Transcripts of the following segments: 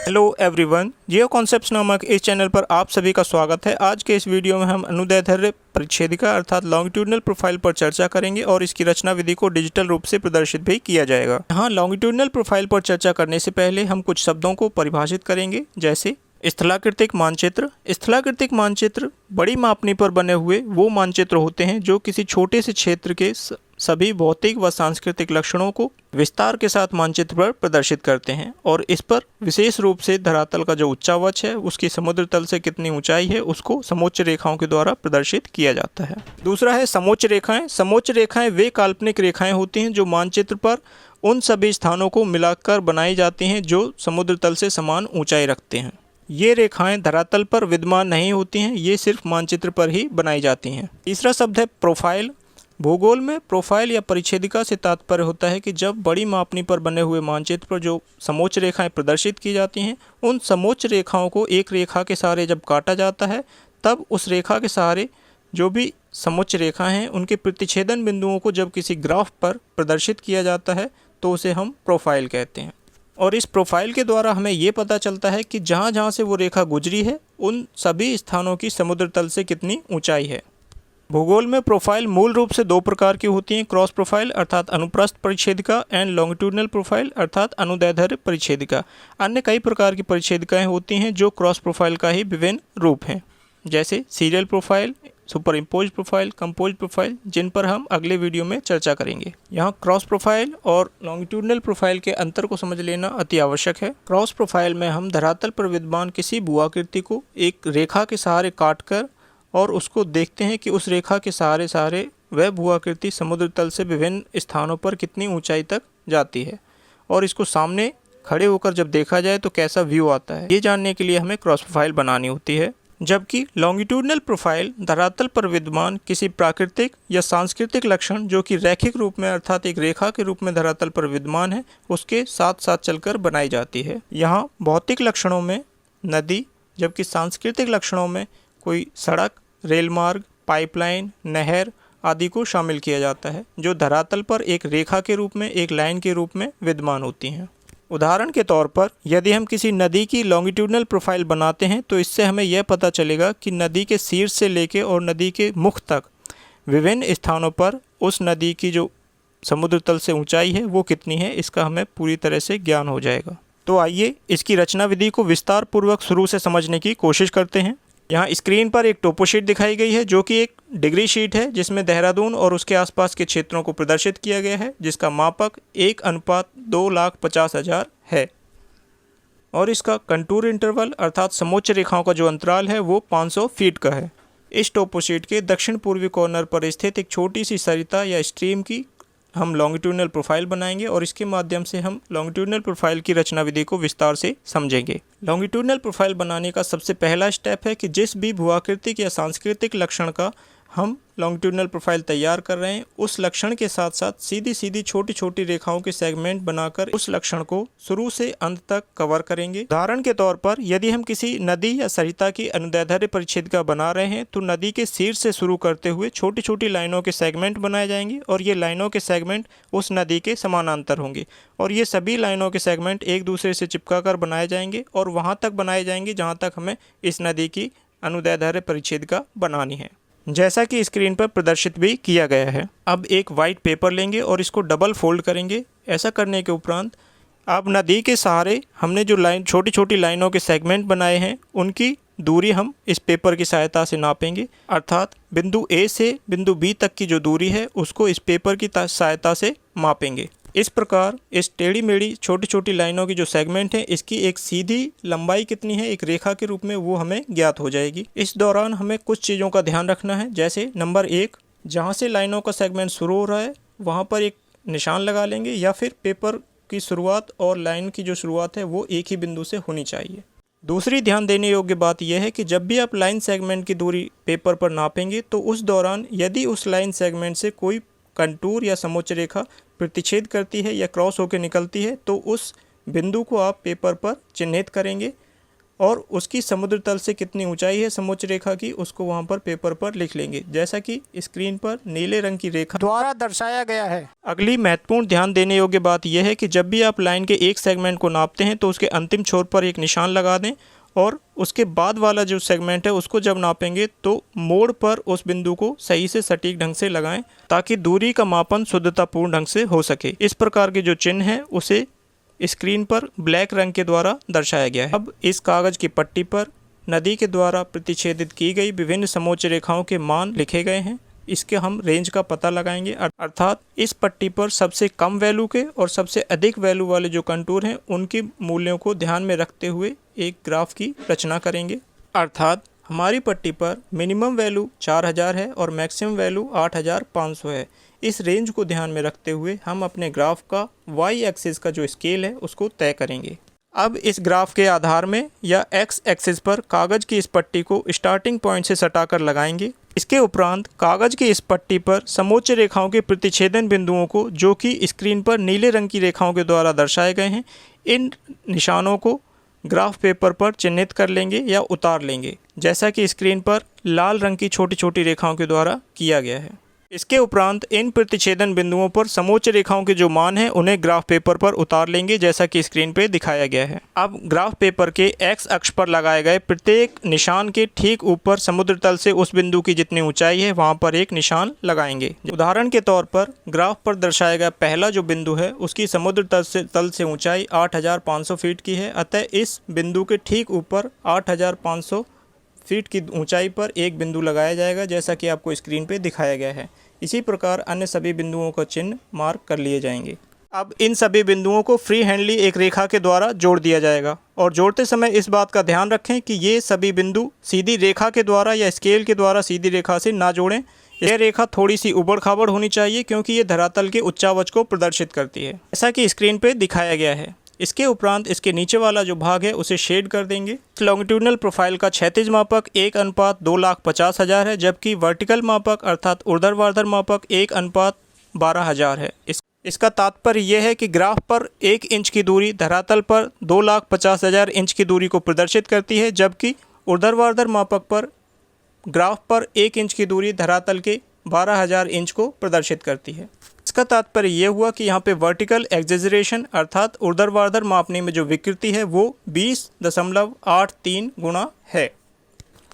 Hello everyone, जियो concepts नामक इस channel पर आप सभी का स्वागत है। आज के इस वीडियो में हम अनुदैर्ध्य परिच्छेदिका अर्थात लॉन्गिट्यूडनल प्रोफाइल पर चर्चा करेंगे और इसकी रचना विधि को डिजिटल रूप से प्रदर्शित भी किया जाएगा। यहाँ लॉन्गिट्यूडनल प्रोफाइल पर चर्चा करने से पहले हम कुछ शब्दों को परिभाषित करेंगे, जैसे स्थलाकृतिक मानचित्र। स्थलाकृतिक मानचित्र बड़ी मापनी पर बने हुए वो मानचित्र होते हैं जो किसी छोटे से क्षेत्र के सभी भौतिक व सांस्कृतिक लक्षणों को विस्तार के साथ मानचित्र पर प्रदर्शित करते हैं और इस पर विशेष रूप से धरातल का जो उच्चावच है, उसकी समुद्र तल से कितनी ऊंचाई है, उसको समोच्च रेखाओं के द्वारा प्रदर्शित किया जाता है। दूसरा है समोच्च रेखाएं। समोच्च रेखाएं वे काल्पनिक रेखाएं होती हैं जो मानचित्र पर उन सभी स्थानों को मिलाकर बनाई जाती हैं जो समुद्र तल से समान ऊंचाई रखते हैं। ये रेखाएं धरातल पर विद्यमान नहीं होती हैं, ये सिर्फ मानचित्र पर ही बनाई जाती हैं। तीसरा शब्द है प्रोफाइल। भूगोल में प्रोफाइल या परिच्छेदिका से तात्पर्य होता है कि जब बड़ी मापनी पर बने हुए मानचित्र पर जो समोच्च रेखाएं प्रदर्शित की जाती हैं, उन समोच्च रेखाओं को एक रेखा के सहारे जब काटा जाता है, तब उस रेखा के सहारे जो भी समोच्च रेखा हैं उनके प्रतिच्छेदन बिंदुओं को जब किसी ग्राफ पर प्रदर्शित किया जाता है तो उसे हम प्रोफाइल कहते हैं। और इस प्रोफाइल के द्वारा हमें ये पता चलता है कि जहाँ जहाँ से वो रेखा गुजरी है उन सभी स्थानों की समुद्र तल से कितनी ऊंचाई है। भूगोल में प्रोफाइल मूल रूप से दो प्रकार की होती हैं, क्रॉस प्रोफाइल अर्थात अनुप्रस्थ परिच्छेदिका एंड लॉन्गिट्यूडनल प्रोफाइल अर्थात अनुदैर्ध्य परिच्छेदिका। अन्य कई प्रकार की परिच्छेदिकाएं होती हैं जो क्रॉस प्रोफाइल का ही विभिन्न रूप हैं, जैसे serial profile, superimpose profile, compose profile, जिन पर हम अगले वीडियो में चर्चा करेंगे। यहाँ क्रॉस प्रोफाइल और लॉन्गिट्यूडनल प्रोफाइल के अंतर को समझ लेना अति आवश्यक है। क्रॉस प्रोफाइल में हम धरातल पर विद्यमान किसी भूआकृति को एक रेखा के सहारे काटकर और उसको देखते हैं कि उस रेखा के सहारे वह भूआकृति समुद्र तल से विभिन्न स्थानों पर कितनी ऊंचाई तक जाती है और इसको सामने खड़े होकर जब देखा जाए तो कैसा व्यू आता है, ये जानने के लिए हमें क्रॉस प्रोफाइल बनानी होती है। जबकि लॉन्गिट्यूडनल प्रोफाइल धरातल पर विद्यमान किसी प्राकृतिक या सांस्कृतिक लक्षण जो कि रैखिक रूप में अर्थात एक रेखा के रूप में धरातल पर विद्यमान है, उसके साथ साथ चलकर बनाई जाती है। यहाँ भौतिक लक्षणों में नदी, जबकि सांस्कृतिक लक्षणों में कोई सड़क, रेल मार्ग, पाइपलाइन, नहर आदि को शामिल किया जाता है, जो धरातल पर एक रेखा के रूप में, एक लाइन के रूप में विद्यमान होती हैं। उदाहरण के तौर पर यदि हम किसी नदी की लॉन्गिट्यूडनल प्रोफाइल बनाते हैं तो इससे हमें यह पता चलेगा कि नदी के शीर्ष से लेकर और नदी के मुख तक विभिन्न स्थानों पर उस नदी की जो समुद्र तल से ऊंचाई है वो कितनी है, इसका हमें पूरी तरह से ज्ञान हो जाएगा। तो आइए इसकी रचना विधि को विस्तार पूर्वक शुरू से समझने की कोशिश करते हैं। यहाँ स्क्रीन पर एक टोपो शीट दिखाई गई है जो कि एक डिग्री शीट है, जिसमें देहरादून और उसके आसपास के क्षेत्रों को प्रदर्शित किया गया है, जिसका मापक 1:2,50,000 है और इसका कंटूर इंटरवल अर्थात समोच्च रेखाओं का जो अंतराल है वो 500 फीट का है। इस टोपो शीट के दक्षिण पूर्वी कॉर्नर पर स्थित एक छोटी सी सरिता या स्ट्रीम की हम लॉन्गिट्यूडनल प्रोफाइल बनाएंगे और इसके माध्यम से हम लॉन्गिट्यूडनल प्रोफाइल की रचना विधि को विस्तार से समझेंगे। लॉन्गिट्यूडनल प्रोफाइल बनाने का सबसे पहला स्टेप है कि जिस भी भूआकृतिक या सांस्कृतिक लक्षण का हम लॉन्गिट्यूडनल प्रोफाइल तैयार कर रहे हैं, उस लक्षण के साथ साथ सीधी सीधी छोटी छोटी रेखाओं के सेगमेंट बनाकर उस लक्षण को शुरू से अंत तक कवर करेंगे। उदाहरण के तौर पर यदि हम किसी नदी या सरिता की अनुदैर्ध्य परिच्छेदिका बना रहे हैं तो नदी के शीर्ष से शुरू करते हुए छोटी छोटी लाइनों के सेगमेंट बनाए जाएंगे और ये लाइनों के सेगमेंट उस नदी के समानांतर होंगे और ये सभी लाइनों के सेगमेंट एक दूसरे से चिपका कर बनाए जाएंगे और वहाँ तक बनाए जाएंगे जहाँ तक हमें इस नदी की अनुदैर्ध्य परिच्छेदिका बनानी है, जैसा कि स्क्रीन पर प्रदर्शित भी किया गया है। अब एक वाइट पेपर लेंगे और इसको डबल फोल्ड करेंगे। ऐसा करने के उपरांत अब नदी के सहारे हमने जो लाइन छोटी छोटी लाइनों के सेगमेंट बनाए हैं उनकी दूरी हम इस पेपर की सहायता से नापेंगे, अर्थात बिंदु ए से बिंदु बी तक की जो दूरी है उसको इस पेपर की सहायता से मापेंगे। इस प्रकार इस टेढ़ी मेढ़ी छोटी छोटी लाइनों की जो सेगमेंट है इसकी एक सीधी लंबाई कितनी है एक रेखा के रूप में वो हमें ज्ञात हो जाएगी। इस दौरान हमें कुछ चीज़ों का ध्यान रखना है, जैसे नंबर 1, जहाँ से लाइनों का सेगमेंट शुरू हो रहा है वहाँ पर एक निशान लगा लेंगे या फिर पेपर की शुरुआत और लाइन की जो शुरुआत है वो एक ही बिंदु से होनी चाहिए। दूसरी ध्यान देने योग्य बात यह है कि जब भी आप लाइन सेगमेंट की दूरी पेपर पर नापेंगे तो उस दौरान यदि उस लाइन सेगमेंट से कोई कंटूर या समोच्च रेखा प्रतिच्छेद करती है या क्रॉस होकर निकलती है तो उस बिंदु को आप पेपर पर चिन्हित करेंगे और उसकी समुद्र तल से कितनी ऊंचाई है समोच्च रेखा की, उसको वहां पर पेपर पर लिख लेंगे, जैसा कि स्क्रीन पर नीले रंग की रेखा द्वारा दर्शाया गया है। अगली महत्वपूर्ण ध्यान देने योग्य बात यह है कि जब भी आप लाइन के एक सेगमेंट को नापते हैं तो उसके अंतिम छोर पर एक निशान लगा दें, और उसके बाद वाला जो सेगमेंट है उसको जब नापेंगे तो मोड़ पर उस बिंदु को सही से सटीक ढंग से लगाएं, ताकि दूरी का मापन शुद्धतापूर्ण ढंग से हो सके। इस प्रकार के जो चिन्ह है उसे स्क्रीन पर ब्लैक रंग के द्वारा दर्शाया गया है। अब इस कागज की पट्टी पर नदी के द्वारा प्रतिच्छेदित की गई विभिन्न समोच्च रेखाओं के मान लिखे गए हैं। इसके हम रेंज का पता लगाएंगे, अर्थात इस पट्टी पर सबसे कम वैल्यू के और सबसे अधिक वैल्यू वाले जो कंटूर हैं उनके मूल्यों को ध्यान में रखते हुए एक ग्राफ की रचना करेंगे। अर्थात हमारी पट्टी पर मिनिमम वैल्यू 4000 है और मैक्सिमम वैल्यू 8500 है। इस रेंज को ध्यान में रखते हुए हम अपने ग्राफ का वाई एक्सिस का जो स्केल है उसको तय करेंगे। अब इस ग्राफ के आधार में या एक्स एक्सिस पर कागज की इस पट्टी को स्टार्टिंग पॉइंट से सटाकर लगाएंगे। इसके उपरांत कागज की इस पट्टी पर समोच्च रेखाओं के प्रतिच्छेदन बिंदुओं को, जो कि स्क्रीन पर नीले रंग की रेखाओं के द्वारा दर्शाए गए हैं, इन निशानों को ग्राफ पेपर पर चिन्हित कर लेंगे या उतार लेंगे, जैसा कि स्क्रीन पर लाल रंग की छोटी छोटी रेखाओं के द्वारा किया गया है। इसके उपरांत इन प्रतिच्छेदन बिंदुओं पर समोच्च रेखाओं के जो मान हैं उन्हें ग्राफ पेपर पर उतार लेंगे, जैसा कि स्क्रीन पे दिखाया गया है। अब ग्राफ पेपर के एक्स अक्ष पर लगाए गए प्रत्येक निशान के ठीक ऊपर समुद्र तल से उस बिंदु की जितनी ऊंचाई है वहां पर एक निशान लगाएंगे। उदाहरण के तौर पर ग्राफ पर दर्शाया गया पहला जो बिंदु है उसकी समुद्र तल से ऊंचाई 8500 फीट की है, अतः इस बिंदु के ठीक ऊपर 8500 फीट की ऊंचाई पर एक बिंदु लगाया जाएगा, जैसा कि आपको स्क्रीन पे दिखाया गया है। इसी प्रकार अन्य सभी बिंदुओं का चिन्ह मार्क कर लिए जाएंगे। अब इन सभी बिंदुओं को फ्री हैंडली एक रेखा के द्वारा जोड़ दिया जाएगा, और जोड़ते समय इस बात का ध्यान रखें कि ये सभी बिंदु सीधी रेखा के द्वारा या स्केल के द्वारा सीधी रेखा से ना जोड़ें। यह रेखा थोड़ी सी उबड़ खाबड़ होनी चाहिए, क्योंकि ये धरातल के उच्चावच को प्रदर्शित करती है, जैसा कि स्क्रीन पे दिखाया गया है। इसके उपरांत इसके नीचे वाला जो भाग है उसे शेड कर देंगे। लॉन्गिट्यूडनल प्रोफाइल का क्षैतिज मापक 1:2,50,000 है, जबकि वर्टिकल मापक अर्थात ऊर्ध्वाधर मापक 1:12,000 है। इसका तात्पर्य यह है कि ग्राफ पर 1 इंच की दूरी धरातल पर 2,50,000 इंच की दूरी को प्रदर्शित करती है, जबकि ऊर्ध्वाधर मापक पर ग्राफ पर 1 इंच की दूरी धरातल के 12,000 इंच को प्रदर्शित करती है। इसका तात्पर्य यह हुआ कि यहाँ पे वर्टिकल एक्जेजरेशन अर्थात ऊर्ध्वाधर मापने में जो विकृति है वो 20.83 गुना है।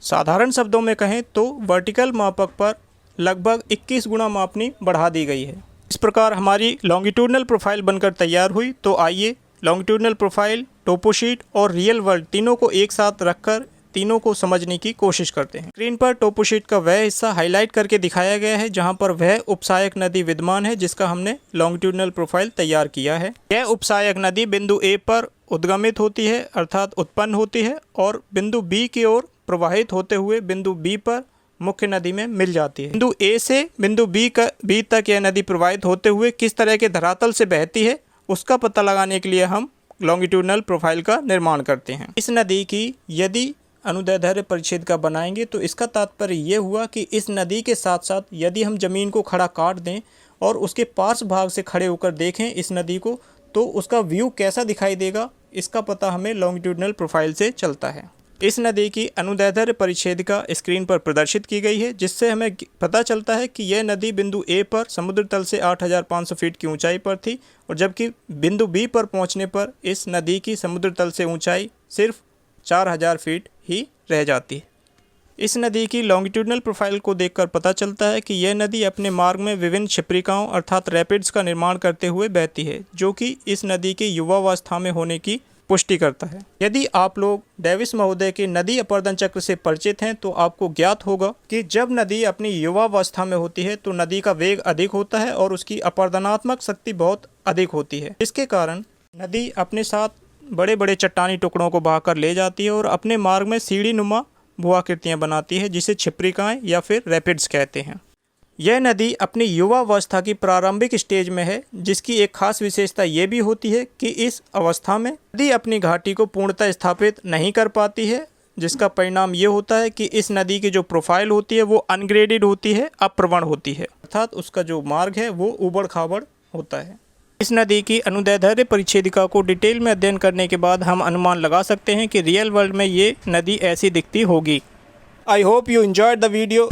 साधारण शब्दों में कहें तो वर्टिकल मापक पर लगभग 21 गुना मापनी बढ़ा दी गई है। इस प्रकार हमारी लॉन्गिट्यूडनल प्रोफाइल बनकर तैयार हुई। तो आइए लॉन्गिट्यूडनल प्रोफाइल, टोपोशीट और रियल वर्ल्ड तीनों को एक साथ रखकर तीनों को समझने की कोशिश करते हैं। स्क्रीन पर टोपोशीट का वह हिस्सा हाईलाइट करके दिखाया गया है जहां पर वह उपसहायक नदी विद्यमान है जिसका हमने लॉन्गिट्यूडनल प्रोफाइल तैयार किया है। यह उपसहायक नदी बिंदु ए पर उद्गमित होती है अर्थात उत्पन्न होती है और बिंदु बी की ओर प्रवाहित होते हुए बिंदु बी पर मुख्य नदी में मिल जाती है। बिंदु ए से बिंदु बी तक यह नदी प्रवाहित होते हुए किस तरह के धरातल से बहती है उसका पता लगाने के लिए हम लॉन्गिट्यूडनल प्रोफाइल का निर्माण करते हैं। इस नदी की यदि अनुदैर्ध्य परिच्छेद का बनाएंगे तो इसका तात्पर्य ये हुआ कि इस नदी के साथ साथ यदि हम ज़मीन को खड़ा काट दें और उसके पार्श्व भाग से खड़े होकर देखें इस नदी को, तो उसका व्यू कैसा दिखाई देगा इसका पता हमें लॉन्गिट्यूडनल प्रोफाइल से चलता है। इस नदी की अनुदैर्ध्य परिच्छेदिका स्क्रीन पर प्रदर्शित की गई है, जिससे हमें पता चलता है कि यह नदी बिंदु ए पर समुद्र तल से 8500 फीट की ऊंचाई पर थी, और जबकि बिंदु बी पर पहुंचने पर इस नदी की समुद्र तल से ऊंचाई सिर्फ 4000 फीट ही रह जाती है। इस नदी की लॉन्गिट्यूडनल प्रोफाइल को देखकर पता चलता है कि यह नदी अपने मार्ग में विभिन्न क्षिप्रिकाओं अर्थात रैपिड्स का निर्माण करते हुए बहती है, जो कि इस नदी के युवावस्था में होने की पुष्टि करता है। यदि आप लोग डेविस महोदय के नदी अपर्दन चक्र से परिचित हैं तो आपको ज्ञात होगा कि जब नदी अपनी युवावस्था में होती है तो नदी का वेग अधिक होता है और उसकी अपर्दनात्मक शक्ति बहुत अधिक होती है। इसके कारण नदी अपने साथ बड़े बड़े चट्टानी टुकड़ों को बहाकर ले जाती है और अपने मार्ग में सीढ़ी नुमा भूआकृतियाँ बनाती है, जिसे क्षिप्रिकाएँ या फिर रैपिड्स कहते हैं। यह नदी अपनी युवावस्था की प्रारंभिक स्टेज में है, जिसकी एक खास विशेषता ये भी होती है कि इस अवस्था में नदी अपनी घाटी को पूर्णतः स्थापित नहीं कर पाती है, जिसका परिणाम ये होता है कि इस नदी की जो प्रोफाइल होती है वो अनग्रेडेड होती है, अप्रवण होती है, अर्थात उसका जो मार्ग है वो ऊबड़ खाबड़ होता है। इस नदी की अनुदैर्ध्य परिच्छेदिका को डिटेल में अध्ययन करने के बाद हम अनुमान लगा सकते हैं कि रियल वर्ल्ड में ये नदी ऐसी दिखती होगी। I hope you enjoyed the video.